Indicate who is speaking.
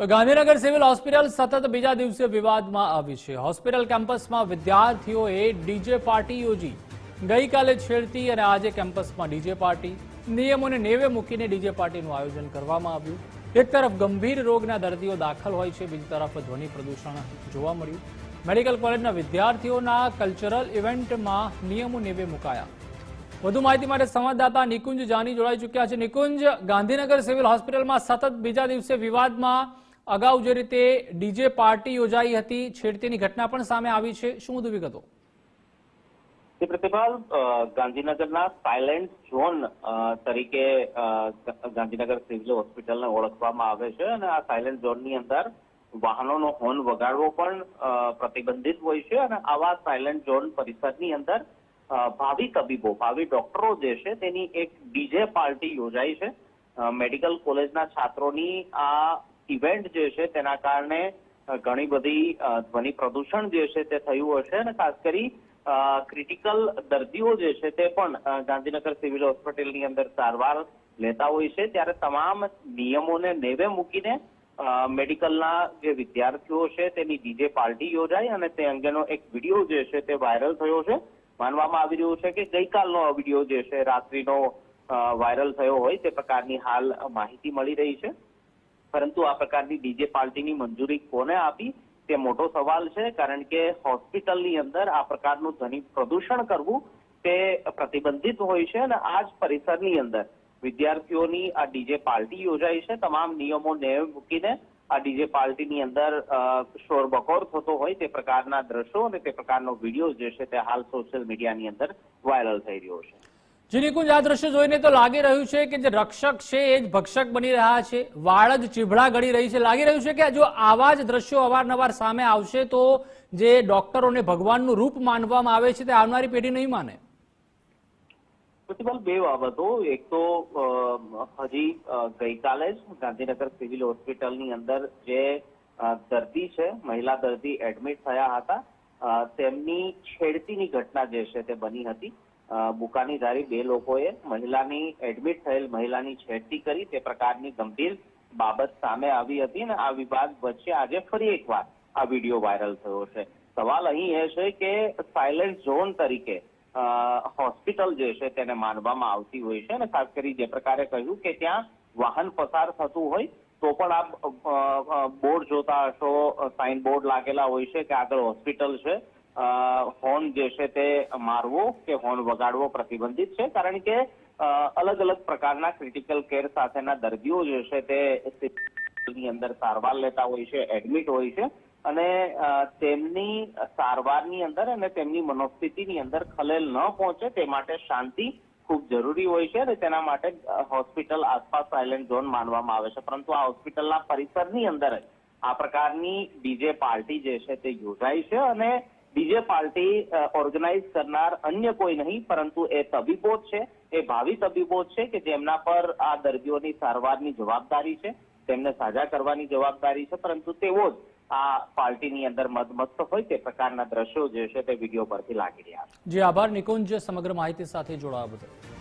Speaker 1: તો Gandhinagar civil hospital સતત બીજા દિવસે વિવાદમાં આવી છે। હોસ્પિટલ કેમ્પસમાં વિદ્યાર્થીઓએ ડીજે પાર્ટી યોજી। ગઈકાલે છેડતી અને આજે કેમ્પસમાં ડીજે પાર્ટી। નિયમોને નેવે મૂકીને ડીજે પાર્ટીનું આયોજન કરવામાં આવ્યું। એક તરફ ગંભીર રોગના દર્દીઓ દાખલ હોય છે, બીજી તરફ ધ્વનિ પ્રદૂષણ જોવા મળ્યું। મેડિકલ કોલેજના વિદ્યાર્થીઓના કલ્ચરલ ઇવેન્ટમાં નિયમો નેવે મુકાયા। વધુ માહિતી માટે સંવાદદાતા નિકુંજ જાની જોડાઈ ચૂક્યા છે। નિકુંજ, ગાંધીનગર સિવિલ હોસ્પિટલમાં સતત બીજા દિવસે વિવાદમાં અગાઉ જે રીતે ડીજે પાર્ટી યોજાઈ હતી, છેડતીની ઘટના પણ સામે આવી છે, શું વધુ વિગતો?
Speaker 2: प्रतिपाल गांधीनगरना साइलेंट झोन तरीके गांधीनगर सिविल होस्पिटल ने ओळखवामां आवे छे अने आ साइलेंट झोननी अंदर वाहनोनो होर्न वगाडवो पण प्रतिबंधित होय छे अने आवा साइलेंट झोन परिसरनी अंदर भावी तबीबो भावी डॉक्टरो जे छे तेनी एक डीजे पार्टी योजाई छे। मेडिकल कॉलेजना छात्रोनी आ इवेंट जे छे तेना कारणे घणी बधी ध्वनि प्रदूषण जे छे ते थयुं हशे अने खास करी क्रिटिकल दर्दीओ जे छे ते पण गांधीनगर सिविल होस्पिટલની અંદર સારવાર લેતા હોય છે। ત્યારે તમામ નિયમોને નેવે મૂકીને મેડિકલના જે વિદ્યાર્થીઓ છે તેની ડીજે પાર્ટી યોજાઈ અને તે અંગેનો એક વિડીયો જે છે તે વાયરલ થયો છે। માનવામાં આવી રહ્યું છે કે ગઈકાલનો આ વિડીયો જે છે રાત્રિનો વાયરલ થયો હોય તે પ્રકારની હાલ માહિતી મળી રહી છે। પરંતુ આ પ્રકારની ડીજે પાર્ટીની મંજૂરી કોને આપી તે મોટો સવાલ છે, કારણ કે હોસ્પિટલની અંદર આ પ્રકારનું ધ્વનિ પ્રદૂષણ કરવું તે પ્રતિબંધિત હોય છે અને આ જ પરિસરની અંદર વિદ્યાર્થીઓની આ ડીજે પાર્ટી યોજાઈ છે। તમામ નિયમો નેવે મૂકીને આ ડીજે પાર્ટીની અંદર શોરબકોર થતો હોય તે પ્રકારના દ્રશ્યો અને તે પ્રકારનો વિડીયો જે છે તે હાલ સોશિયલ મીડિયાની અંદર વાયરલ થઈ રહ્યો છે।
Speaker 1: જી નિકુંજ, આ દ્રશ્ય જોઈને તો લાગી રહ્યું છે કે જે રક્ષક છે એ જ ભક્ષક બની રહ્યા છે, વાળ જ ચીભડા ગળી રહી છે। લાગી રહ્યું છે કે જો આવા જ દ્રશ્યો અવારનવાર સામે આવશે તો જે ડોક્ટરોને ભગવાનનું રૂપ માનવામાં આવે છે તે આવનારી પેઢી નહીં માને।
Speaker 2: प्रतिपाल બે બાબતો, એક તો હજી ગઈકાલે જ ગાંધીનગર સિવિલ હોસ્પિટલની અંદર જે દર્દી છે, મહિલા દર્દી એડમિટ થયા હતા, તેમની છેડતીની ઘટના જે છે તે બની હતી। બુકાનીધારી બે લોકોએ મહિલાની એડમિટ થયેલ મહિલાની છેડતી કરી તે પ્રકારની ગંભીર બાબત સામે આવી હતી અને આ વિવાદ વચ્ચે આજે ફરી એકવાર આ વિડીયો વાયરલ થયો છે। સવાલ અહીં એ છે કે સાયલેન્ટ ઝોન તરીકે હોસ્પિટલ જે છે તેને માનવામાં આવતી હોય છે અને ખાસ કરી જે પ્રકારે કહ્યું કે ત્યાં વાહન પસાર થતું હોય તો પણ આપ બોર્ડ જોતા હશો, સાઇન બોર્ડ લાગેલા હોય છે કે આગળ હોસ્પિટલ છે। હોર્ન જે છે તે મારવો કે હોર્ન વગાડવો પ્રતિબંધિત છે, કારણ કે અલગ અલગ પ્રકારના ક્રિટિકલ કેર સાથેના દર્દીઓ જે છે તે સિવિલની અંદર સારવાર લેતા હોય છે, એડમિટ હોય છે અને તેમની સારવારની અંદર અને તેમની મનોસ્થિતિની અંદર ખલેલ ન પહોંચે તે માટે શાંતિ ખૂબ જરૂરી હોય છે અને તેના માટે હોસ્પિટલ આસપાસ સાયલેન્ટ ઝોન માનવામાં આવે છે। પરંતુ આ હોસ્પિટલના પરિસરની અંદર આ પ્રકારની ડીજે પાર્ટી જે છે તે યોજાઈ છે અને ડીજે પાર્ટી ઓર્ગેનાઇઝ કરનાર અન્ય કોઈ નહીં પરંતુ એ તબીબો જ છે, એ ભાવિ તબીબો જ છે કે જેમના પર આ દર્દીઓની સારવારની જવાબદારી છે, તેમને સાજા કરવાની જવાબદારી છે, પરંતુ તેઓ જ આ પાર્ટીની અંદર મદમસ્ત હોય તે પ્રકારના દ્રશ્યો જે છે તે વિડીયો પરથી લાગી રહ્યા છે।
Speaker 1: જી આભાર નિકુંજ, સમગ્ર માહિતી સાથે જોડાવા બદલ।